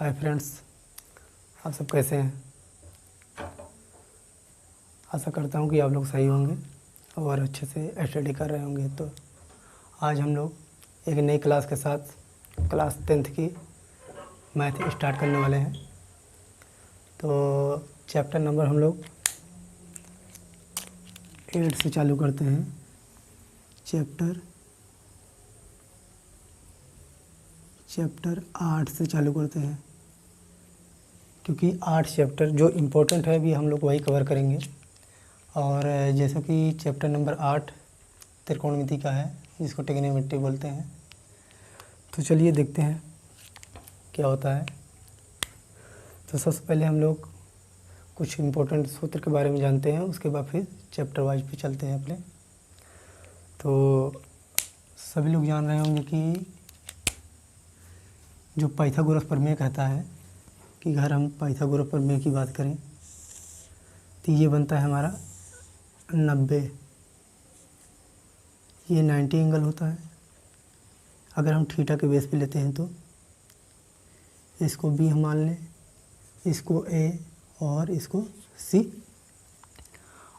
Hi friends, आप सब कैसे हैं। आशा करता हूँ कि आप लोग सही होंगे और अच्छे से स्टडी कर रहे होंगे। तो आज हम लोग एक नई क्लास के साथ क्लास 10th की मैथ स्टार्ट करने वाले हैं। तो चैप्टर नंबर हम लोग 8 से चालू करते हैं। चैप्टर 8 से चालू करते हैं, क्योंकि 8 चैप्टर जो इम्पोर्टेंट है अभी हम लोग वही कवर करेंगे। और जैसा कि चैप्टर नंबर 8 त्रिकोणमिति का है, जिसको ट्रिग्नोमेट्री बोलते हैं। तो चलिए देखते हैं क्या होता है। तो सबसे पहले हम लोग कुछ इम्पोर्टेंट सूत्र के बारे में जानते हैं, उसके बाद फिर चैप्टर वाइज पे चलते हैं अपने। तो सभी लोग जान रहे होंगे कि जो पाइथागोरस प्रमेय कहता है कि अगर हम पाइथागोरस प्रमेय की बात करें तो ये बनता है हमारा 90। ये 90 एंगल होता है। अगर हम थीटा के बेस पे लेते हैं तो इसको बी हम मान लें, इसको ए और इसको सी।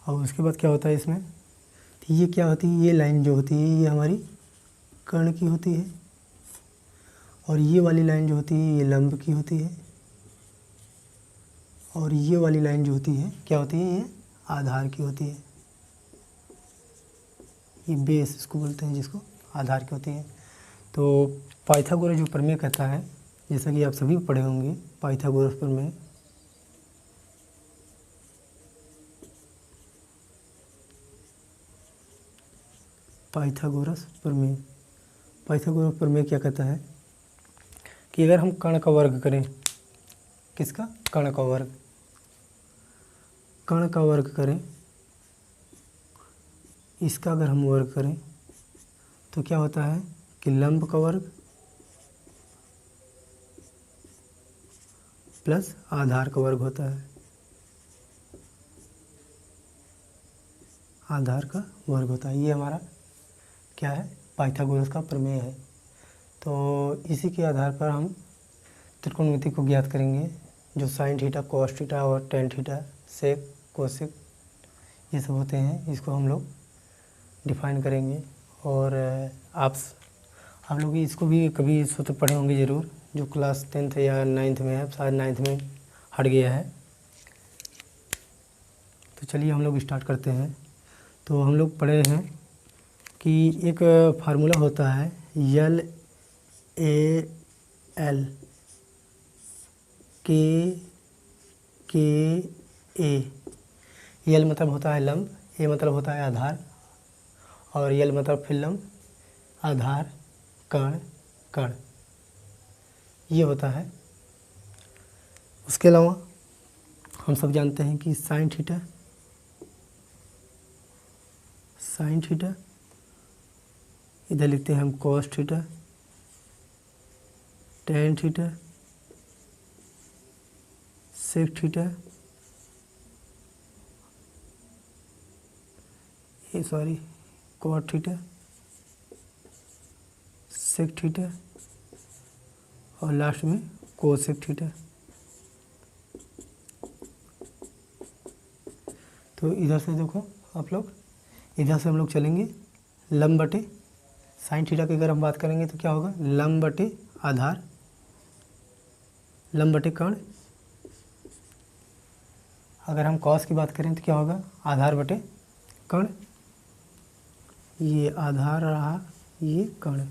और उसके बाद क्या होता है इसमें, तो ये क्या होती है, ये लाइन जो होती है ये हमारी कर्ण की होती है, और ये वाली लाइन जो होती है ये लंब की होती है, और ये वाली लाइन जो होती है क्या होती है, ये आधार की होती है। ये बेस इसको बोलते हैं, जिसको आधार की होती है। तो पाइथागोरस जो प्रमेय कहता है, जैसा कि आप सभी पढ़े होंगे पाइथागोरस प्रमेय। पाइथागोरस प्रमेय क्या कहता है कि अगर हम कर्ण का वर्ग करें, किसका, कर्ण का वर्ग करें, इसका अगर हम वर्ग करें तो क्या होता है कि लंब का वर्ग प्लस आधार का वर्ग होता है। आधार का वर्ग होता है, ये हमारा क्या है, पाइथागोरस का प्रमेय है। तो इसी के आधार पर हम त्रिकोणमिति को ज्ञात करेंगे, जो साइन थीटा, कॉस थीटा और टेन थीटा, सेक, कोसेक, ये सब होते हैं। इसको हम लोग डिफाइन करेंगे। और आप लोग इसको भी कभी सूत्र पढ़े होंगे ज़रूर, जो क्लास 10th या 9th में है, शायद 9th में हट गया है। तो चलिए हम लोग स्टार्ट करते हैं। तो हम लोग पढ़े हैं कि एक फार्मूला होता है LAL KA। L मतलब होता है लंब, A मतलब होता है आधार, और L मतलब फिर लंब, आधार, कर्ण, ये होता है। उसके अलावा हम सब जानते हैं कि साइन थीटा, इधर लिखते हैं हम cos theta, tan theta, sec theta, cot theta, sec theta, और लास्ट में कोसेक थीटा। तो इधर से देखो आप लोग, इधर से हम लोग चलेंगे लंब बटे साइन थीटा की अगर हम बात करेंगे तो क्या होगा, लंब बटे आधार, लंब बटे कर्ण। अगर हम कॉस की बात करें तो क्या होगा, आधार बटे कर्ण। ये आधार रहा, ये कर्ण।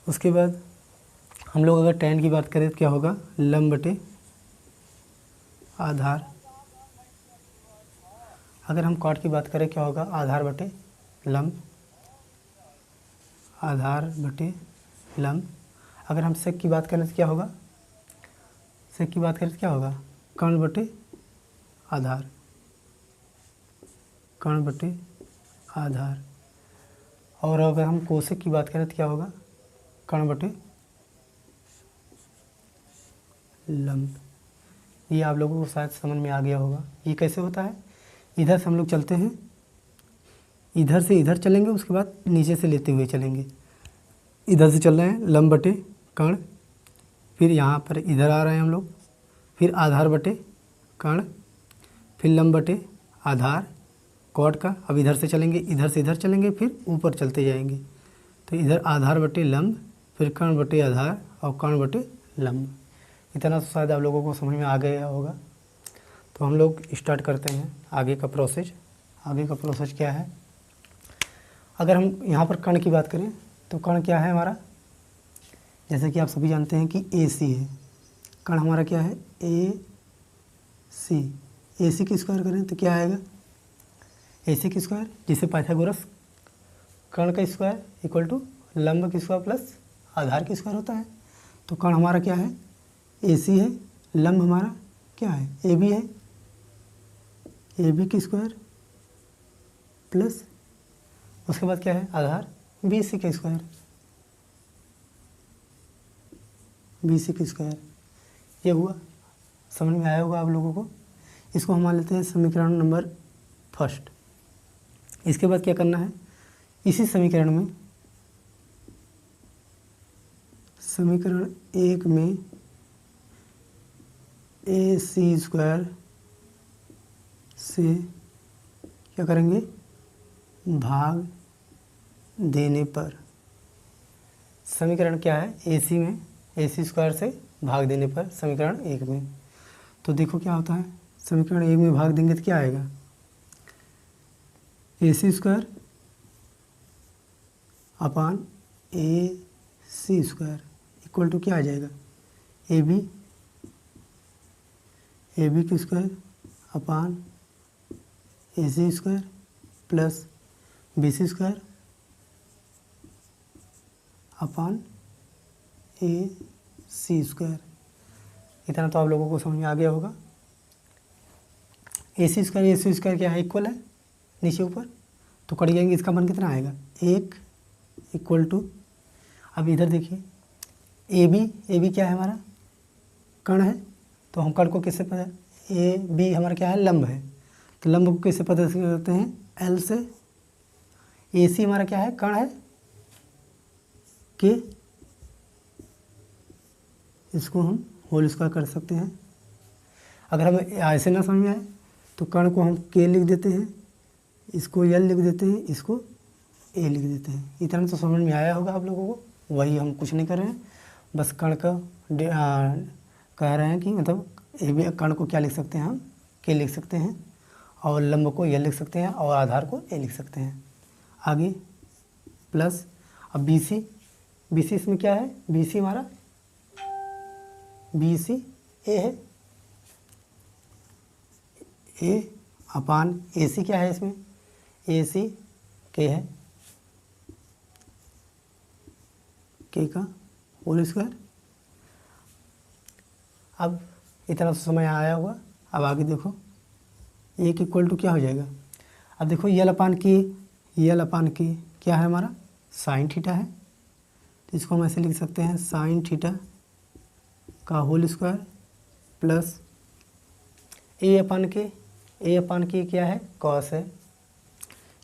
उसके बाद हम लोग अगर टेन की बात करें तो क्या होगा, लंब बटे आधार। अगर हम कॉट की बात करें क्या होगा, आधार बटे लंब, आधार बटे लंब। अगर हम सेक की बात करें तो क्या होगा, सेक की बात करें तो क्या होगा, कर्ण बटे आधार, कर्ण बटे आधार। और अगर हम कोसेक की बात करें तो क्या होगा, कर्ण बटे लंब। ये आप लोगों को शायद समझ में आ गया होगा। ये कैसे होता है, इधर से हम लोग चलते हैं, इधर से इधर चलेंगे, उसके बाद नीचे से लेते हुए चलेंगे। इधर से चल रहे हैं लंब बटे कर्ण, फिर यहाँ पर इधर आ रहे हैं हम लोग, फिर आधार बटे कर्ण, फिर लंब बटे आधार कॉट का। अब इधर से चलेंगे, इधर से इधर चलेंगे, फिर ऊपर चलते जाएंगे। तो इधर आधार बटे लंब, फिर कर्ण बटे आधार और कर्ण बटे लंब। इतना तो शायद आप लोगों को समझ में आ गया होगा। तो हम लोग स्टार्ट करते हैं आगे का प्रोसेस। आगे का प्रोसेस क्या है, अगर हम यहाँ पर कर्ण की बात करें तो कर्ण क्या है हमारा, जैसे कि आप सभी जानते हैं कि AC है। कर्ण हमारा क्या है, AC। AC की स्क्वायर करें तो क्या आएगा, AC की स्क्वायर, जिसे पाइथागोरस कर्ण का स्क्वायर इक्वल टू लंब की स्क्वायर प्लस आधार की स्क्वायर होता है। तो कर्ण हमारा क्या है, AC है, लंब हमारा क्या है, AB है, AB की स्क्वायर प्लस उसके बाद क्या है आधार BC का स्क्वायर, BC की स्क्वायर। ये हुआ, समझ में आया होगा आप लोगों को। इसको हम मान लेते हैं समीकरण नंबर फर्स्ट। इसके बाद क्या करना है, इसी समीकरण में समीकरण 1 में AC स्क्वायर से क्या करेंगे, भाग देने पर। समीकरण क्या है, AC में AC स्क्वायर से भाग देने पर समीकरण 1 में। तो देखो क्या होता है, समीकरण 1 में भाग देंगे तो क्या आएगा, AC square upon AC square equal to क्या आ जाएगा, AB की square upon AC square plus BC square upon AC square. इतना तो आप लोगों को समझ में आ गया होगा। AC स्क्वायर क्या है, इक्वल है, नीचे ऊपर तो कट जाएंगे। इसका मान कितना आएगा, 1 इक्वल टू, अब इधर देखिए AB क्या है हमारा, कर्ण है। तो हम कर्ण को किससे पता, AB हमारा क्या है, लंब है। तो लंब को किससे पता करते हैं, L से। AC हमारा क्या है, कर्ण है, K, इसको हम होल स्क्वायर कर सकते हैं। अगर हमें ऐसे ना समझ में आए तो कर्ण को हम K लिख देते हैं, इसको L लिख देते हैं, इसको A लिख देते हैं। इतना तो समझ में आया होगा आप लोगों को। वही हम कुछ नहीं कर रहे हैं, बस कर्ण का कह रहे हैं कि मतलब AB कर्ण को क्या लिख सकते हैं हम, K लिख सकते हैं, और लंब को L लिख सकते हैं, और आधार को A लिख सकते हैं। आगे प्लस अब BC इसमें क्या है, BC हमारा BC A है, A अपान AC क्या है, इसमें AC K है, K का होल स्क्वायर। अब इतना तो समय आया होगा। अब आगे देखो, 1 इक्वल टू क्या हो जाएगा, अब देखो L अपान K क्या है हमारा, साइन थीटा है। तो इसको हम ऐसे लिख सकते हैं, साइन थीटा का होल स्क्वायर प्लस A अपान के क्या है, कॉस है।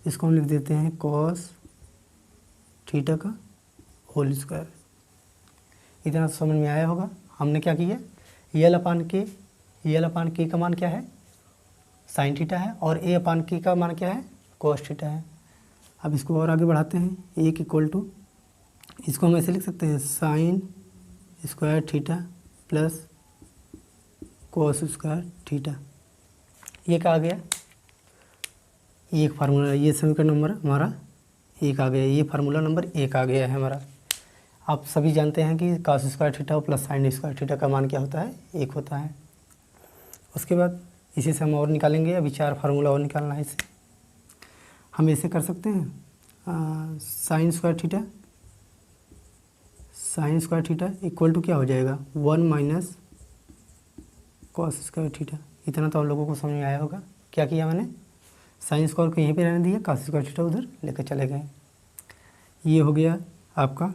इसको हम लिख देते हैं कॉस थीटा का होल स्क्वायर। इतना समझ में आया होगा। हमने क्या किया, L अपान के का मान क्या है, साइन थीटा है, और A अपान के का मान क्या है, कॉस थीटा है। अब इसको और आगे बढ़ाते हैं, 1 इक्वल टू, इसको हम ऐसे लिख सकते हैं, sine square theta plus cos square theta. ये क्या आ गया, ये एक फार्मूला, ये समीकरण नंबर हमारा 1 आ गया, ये फार्मूला नंबर 1 आ गया है हमारा। आप सभी जानते हैं कि cos square theta plus sign square theta का मान क्या होता है, 1 होता है। उसके बाद इसी से हम और निकालेंगे, अभी 4 फार्मूला और निकालना है इससे। हम ऐसे कर सकते हैं, sine square theta equal to क्या हो जाएगा, 1 माइनस कॉस स्क्वायर थीटा। इतना तो आप लोगों को समझ में आया होगा। क्या किया मैंने, साइन स्क्वायर को यहीं पे रहने दिया, कॉस स्क्वायर थीटा उधर लेकर चले गए। ये हो गया आपका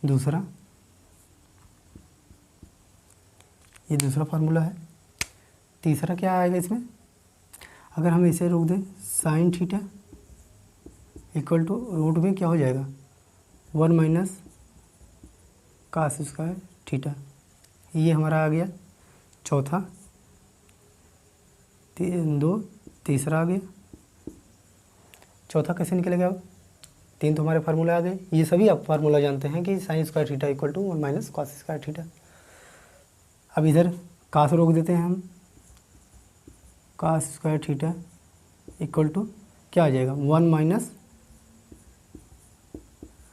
दूसरा, ये दूसरा फार्मूला है। तीसरा क्या आएगा इसमें, अगर हम इसे रोक दें, sine theta equal to root में क्या हो जाएगा, 1 माइनस कॉस स्क्वायर थीटा। ये हमारा आ गया चौथा, 2 तीसरा आ गया। चौथा कैसे निकलेगा अब? 3 तो हमारे फार्मूला आ गए, ये सभी आप फार्मूला जानते हैं कि sine square theta equal to 1 minus cos square theta. अब इधर कास रोक देते हैं हम, cos square theta equal to क्या आ जाएगा 1 minus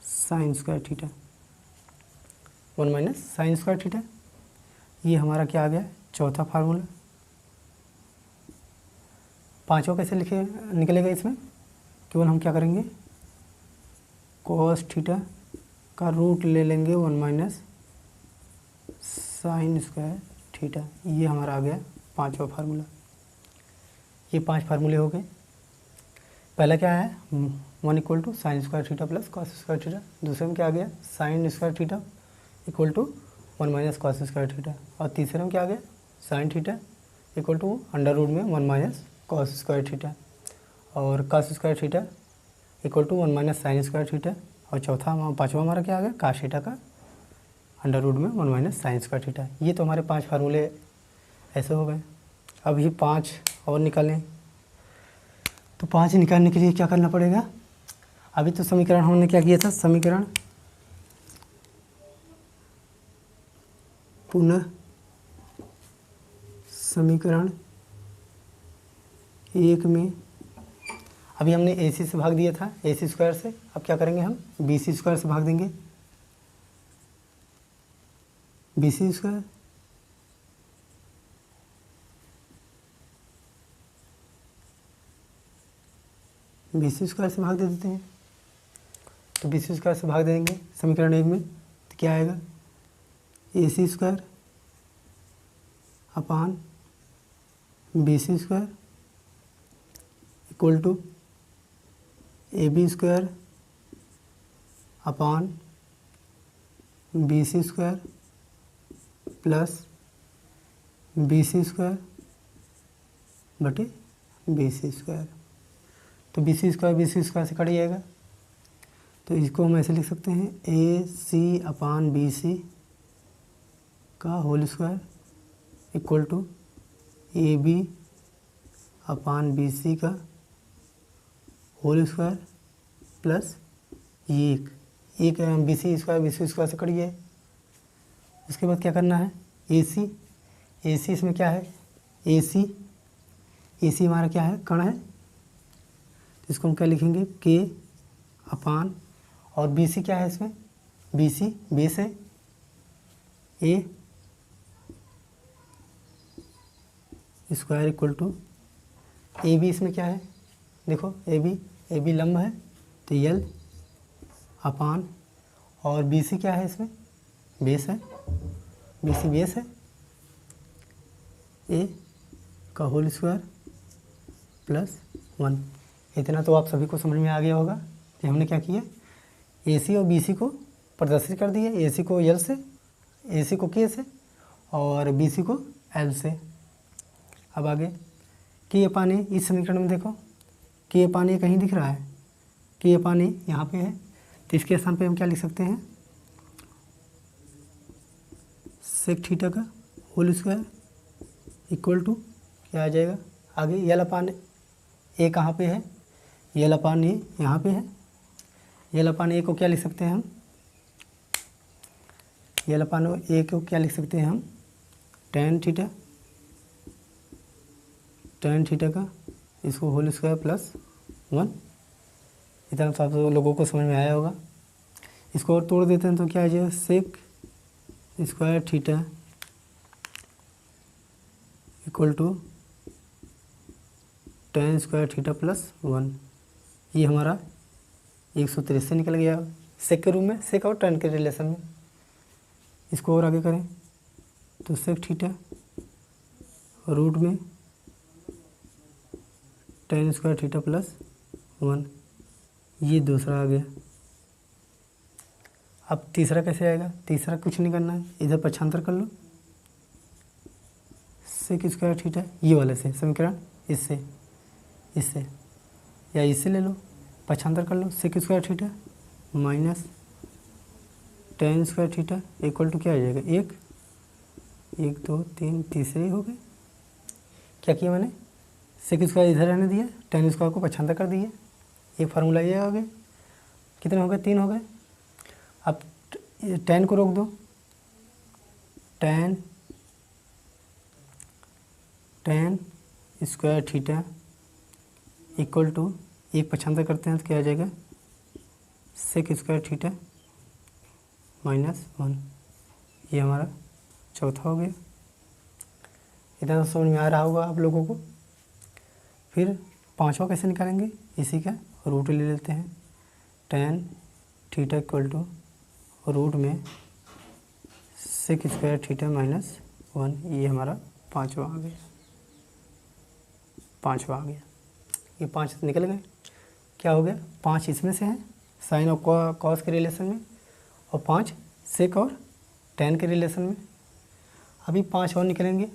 sine square theta, 1 minus sine square theta. ये हमारा क्या आ गया चौथा फार्मूला। पांचवा कैसे लिखे निकलेगा इसमें? केवल हम क्या करेंगे कॉस थीटा का रूट ले लेंगे 1 माइनस साइन स्क्वायर थीटा। ये हमारा आ गया पांचवा फार्मूला। ये 5 फार्मूले हो गए। पहला क्या है 1 equal to sine square theta plus cos square theta. दूसरे में क्या आ गया sine square theta equal to 1 minus cos square theta. और तीसरे में क्या आ गया sine theta equal to under root में 1 माइनस कॉस स्क्वायर थीटा। और cos square theta equal to 1 minus sine square theta. और पाँचवा हमारा क्या आ गया कास थीटा का अंडर रूट में 1 माइनस साइन स्क्वायर थीटा। ये तो हमारे 5 फार्मूले ऐसे हो गए। अब ये 5 और निकालें, तो 5 निकालने के लिए क्या करना पड़ेगा? अभी तो समीकरण हमने क्या किया था, समीकरण पुनः समीकरण 1 में अभी हमने AC से भाग दिया था, AC स्क्वायर से। अब क्या करेंगे हम BC स्क्वायर से भाग देंगे, BC स्क्वायर BC स्क्वायर से भाग दे देते हैं। तो BC स्क्वायर से भाग देंगे समीकरण 1 में, तो क्या आएगा AC square upon BC square equal to AB square upon BC square plus BC square बटे BC स्क्वायर। तो BC स्क्वायर से कट जाएगा, तो इसको हम ऐसे लिख सकते हैं AC अपान BC का whole square equal to AB upon BC का होल स्क्वायर प्लस एक BC स्क्वायर से कट गया। उसके बाद क्या करना है AC इसमें क्या है AC हमारा क्या है कण है, तो इसको हम क्या लिखेंगे K अपान, और BC क्या है इसमें BC बेस है A square equal to AB इसमें क्या है देखो AB लंब है तो L अपान, और BC क्या है इसमें बेस है, BC बेस है A का होल स्क्वायर प्लस 1। इतना तो आप सभी को समझ में आ गया होगा कि हमने क्या किया AC और BC को प्रदर्शित कर दिया, AC को L से, AC को K से और BC को L से। अब आगे K अपान A, इस समीकरण में देखो K अपान A कहीं दिख रहा है, K अपान A यहाँ पे है, तो इसके स्थान पे हम क्या लिख सकते हैं सेक थीटा का होल स्क्वायर इक्वल टू क्या आ जाएगा आगे L अपान A कहाँ पे है, L अपान A यहाँ पे है। L अपान A को क्या लिख सकते हैं हम, L अपान A को क्या लिख सकते हैं हम tan थीटा का इसको होल स्क्वायर प्लस 1। इतना तो आप लोगों को समझ में आया होगा। इसको और तोड़ देते हैं तो क्या आ जाएगा sec square theta equal to tan square theta plus 1। ये हमारा 163 से निकल गया सेक के रूप में, सेक और tan के रिलेशन में। इसको और आगे करें तो सेक थीटा रूट में tan स्क्वायर थीटा प्लस 1, ये दूसरा आ गया। अब तीसरा कैसे आएगा, तीसरा कुछ नहीं करना है, इधर पक्षांतर कर लो सेक स्क्वायर थीटा ये वाले से समीकरण इससे या इससे ले लो, पक्षांतर कर लो sec square theta minus tan square theta equal to क्या आ जाएगा, 1 1 2 3 तीसरे हो गए। क्या किया मैंने, सेक स्क्वायर इधर रहने दिया, टेन स्क्वायर को पछांदा कर दिया, एक फार्मूला ये आ गया। कितने हो गए, 3 हो गए। अब टेन को रोक दो, tan square theta equal to, एक पछांदा करते हैं तो क्या आ जाएगा, सेक स्क्वायर थीटा -1। ये हमारा चौथा हो गया। इतना तो समझ में आ रहा होगा आप लोगों को। फिर पांचवा कैसे निकालेंगे, इसी का रूट ले लेते हैं, tan theta equal to root में सेक स्क्वायर थीटा -1। ये हमारा पांचवा आ गया, ये 5 निकल गए। क्या हो गया, 5 इसमें से हैं साइन और कॉस के रिलेशन में, और 5 सेक और टेन के रिलेशन में। अभी 5 और निकलेंगे,